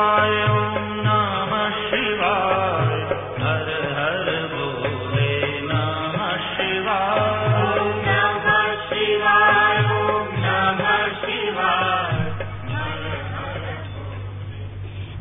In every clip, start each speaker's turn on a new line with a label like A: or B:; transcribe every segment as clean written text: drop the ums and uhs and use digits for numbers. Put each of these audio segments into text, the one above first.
A: शिवाय ओम नमः शिवाय हर हर भोले नमः शिवाय ओम नमः शिवाय ओम नमः शिवाय।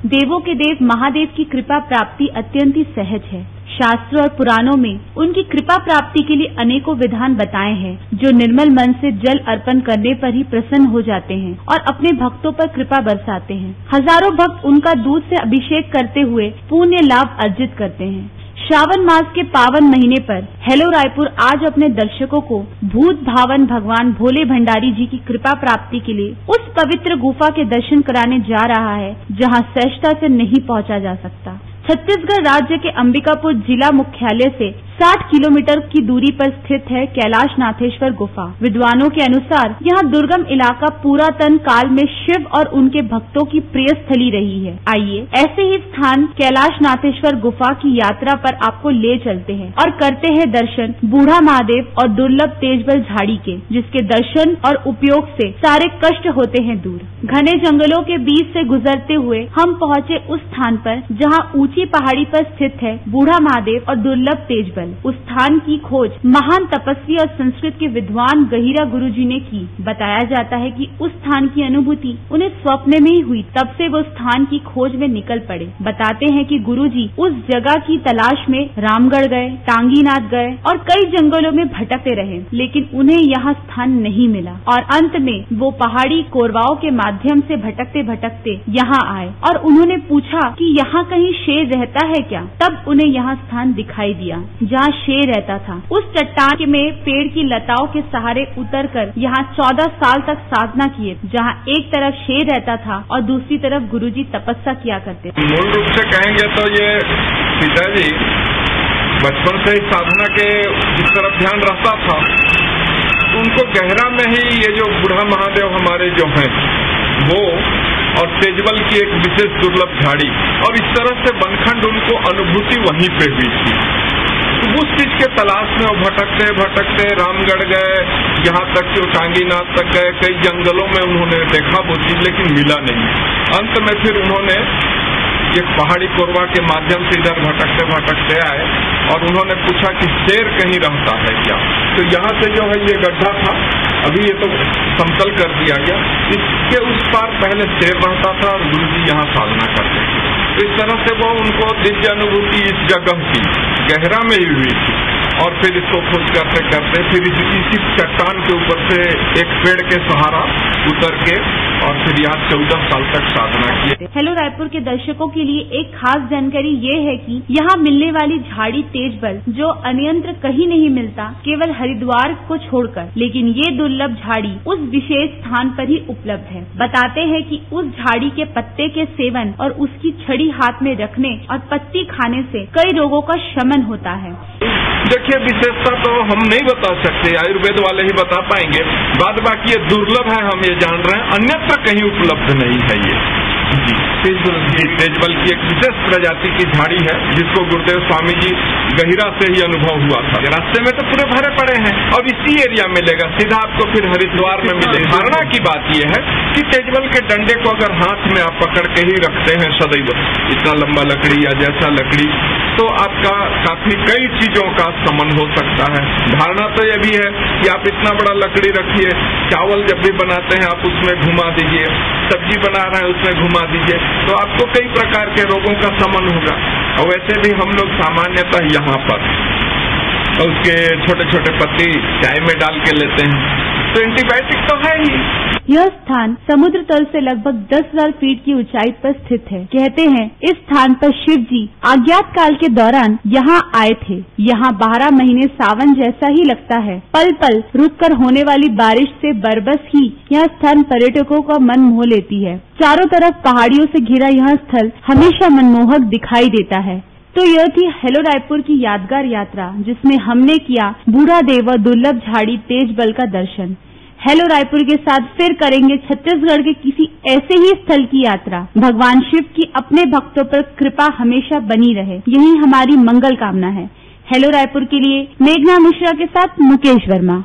B: देवों के देव महादेव की कृपा प्राप्ति अत्यंत ही सहज है। शास्त्रों और पुराणों में उनकी कृपा प्राप्ति के लिए अनेकों विधान बताए हैं, जो निर्मल मन से जल अर्पण करने पर ही प्रसन्न हो जाते हैं और अपने भक्तों पर कृपा बरसाते हैं। हजारों भक्त उनका दूध से अभिषेक करते हुए पुण्य लाभ अर्जित करते हैं। श्रावण मास के पावन महीने पर हेलो रायपुर आज अपने दर्शकों को भूत भावन भगवान भोले भंडारी जी की कृपा प्राप्ति के लिए उस पवित्र गुफा के दर्शन कराने जा रहा है, जहां सहजता से नहीं पहुंचा जा सकता। छत्तीसगढ़ राज्य के अंबिकापुर जिला मुख्यालय से 60 किलोमीटर की दूरी पर स्थित है कैलाश नाथेश्वर गुफा। विद्वानों के अनुसार यह दुर्गम इलाका पुरातन काल में शिव और उनके भक्तों की प्रिय स्थली रही है। आइए ऐसे ही स्थान कैलाश नाथेश्वर गुफा की यात्रा पर आपको ले चलते हैं और करते हैं दर्शन बूढ़ा महादेव और दुर्लभ तेजबल झाड़ी के, जिसके दर्शन और उपयोग से सारे कष्ट होते हैं दूर। घने जंगलों के बीच से गुजरते हुए हम पहुँचे उस स्थान पर जहाँ ऊंची पहाड़ी पर स्थित है बूढ़ा महादेव और दुर्लभ तेजबल। उस स्थान की खोज महान तपस्वी और संस्कृत के विद्वान गहिरा गुरुजी ने की। बताया जाता है कि उस स्थान की अनुभूति उन्हें स्वप्न में ही हुई, तब से वो स्थान की खोज में निकल पड़े। बताते हैं कि गुरुजी उस जगह की तलाश में रामगढ़ गए, टांगीनाथ गए और कई जंगलों में भटकते रहे, लेकिन उन्हें यहाँ स्थान नहीं मिला और अंत में वो पहाड़ी कोरवाओं के माध्यम से भटकते भटकते यहाँ आए और उन्होंने पूछा कि यहाँ कहीं शेर रहता है क्या। तब उन्हें यहाँ स्थान दिखाई दिया जहाँ शेर रहता था। उस चट्टान में पेड़ की लताओं के सहारे उतरकर यहाँ 14 साल तक साधना किए, जहाँ एक तरफ शेर रहता था और दूसरी तरफ गुरुजी तपस्या किया करते थे।
C: मूल रूप से कहेंगे तो ये पिताजी बचपन से ही साधना के जिस तरफ ध्यान रहता था, उनको गहरा में ही ये जो बूढ़ा महादेव हमारे जो हैं वो और तेजबल की एक विशेष दुर्लभ झाड़ी और इस तरह से बनखंड उनको अनुभूति वहीं पे हुई थी। तो उस चीज के तलाश में वो भटकते भटकते रामगढ़ गए, यहाँ तक कि टांगीनाथ तक गए, कई जंगलों में उन्होंने देखा वो चीज, लेकिन मिला नहीं। अंत में फिर उन्होंने एक पहाड़ी कोरवा के माध्यम से इधर भटकते भटकते आए और उन्होंने पूछा कि शेर कहीं रहता है क्या। तो यहाँ से जो है ये गड्ढा था, अभी ये तो समतल कर दिया गया, इसके उस पार पहले शेर रहता था और गुरुजी यहाँ साधना करते थे। तो इस तरह से वो उनको दिव्य अनुभूति इस जगह की गहरा में ही हुई थी और फिर इसको खोज करते करते फिर इसी चट्टान के ऊपर से एक पेड़ के सहारा उतर के और फिर यहाँ 14 साल तक साधना की।
B: हेलो रायपुर के दर्शकों के लिए एक खास जानकारी ये है कि यहाँ मिलने वाली झाड़ी तेजबल जो अन्यत्र कहीं नहीं मिलता, केवल हरिद्वार को छोड़कर, लेकिन ये दुर्लभ झाड़ी उस विशेष स्थान पर ही उपलब्ध है। बताते हैं कि उस झाड़ी के पत्ते के सेवन और उसकी छड़ी हाथ में रखने और पत्ती खाने से कई रोगों का शमन होता है।
C: देखिए विशेषता तो हम नहीं बता सकते, आयुर्वेद वाले ही बता पाएंगे। बाद बाकी ये दुर्लभ है, हम ये जान रहे हैं, अन्यत्र कहीं उपलब्ध नहीं है ये। जी तेजबल की एक विशेष प्रजाति की झाड़ी है जिसको गुरुदेव स्वामी जी गहिरा से ही अनुभव हुआ था। रास्ते में तो पूरे भरे पड़े हैं और इसी एरिया में मिलेगा, सीधा आपको फिर हरिद्वार में मिलेगा। धारणा की बात यह है कि तेजबल के डंडे को अगर हाथ में आप पकड़ के ही रखते हैं सदैव, इतना लंबा लकड़ी या जैसा लकड़ी, तो आपका काफी कई चीजों का समन हो सकता है। धारणा तो यह भी है कि आप इतना बड़ा लकड़ी रखिए, चावल जब भी बनाते हैं आप उसमें घुमा दीजिए, सब्जी बना रहे हैं उसमें घुमा दीजिए, तो आपको कई प्रकार के रोगों का समन होगा। और वैसे भी हम लोग सामान्यतः यहाँ पर उसके छोटे छोटे पत्ती चाय में डाल के लेते हैं, तो एंटीबायोटिक तो है ही।
B: यह स्थान समुद्र तल से लगभग 10,000 फीट की ऊंचाई पर स्थित है। कहते हैं इस स्थान पर शिव जी अज्ञात काल के दौरान यहाँ आए थे। यहाँ 12 महीने सावन जैसा ही लगता है। पल पल रुककर होने वाली बारिश से बरबस ही यह स्थान पर्यटकों का मन मोह लेती है। चारों तरफ पहाड़ियों से घिरा यह स्थल हमेशा मनमोहक दिखाई देता है। तो यह थी हेलो रायपुर की यादगार यात्रा, जिसमें हमने किया बूढ़ा देव और दुर्लभ झाड़ी तेजबल का दर्शन। हेलो रायपुर के साथ फिर करेंगे छत्तीसगढ़ के किसी ऐसे ही स्थल की यात्रा। भगवान शिव की अपने भक्तों पर कृपा हमेशा बनी रहे, यही हमारी मंगल कामना है। हेलो रायपुर के लिए मेघना मिश्रा के साथ मुकेश वर्मा।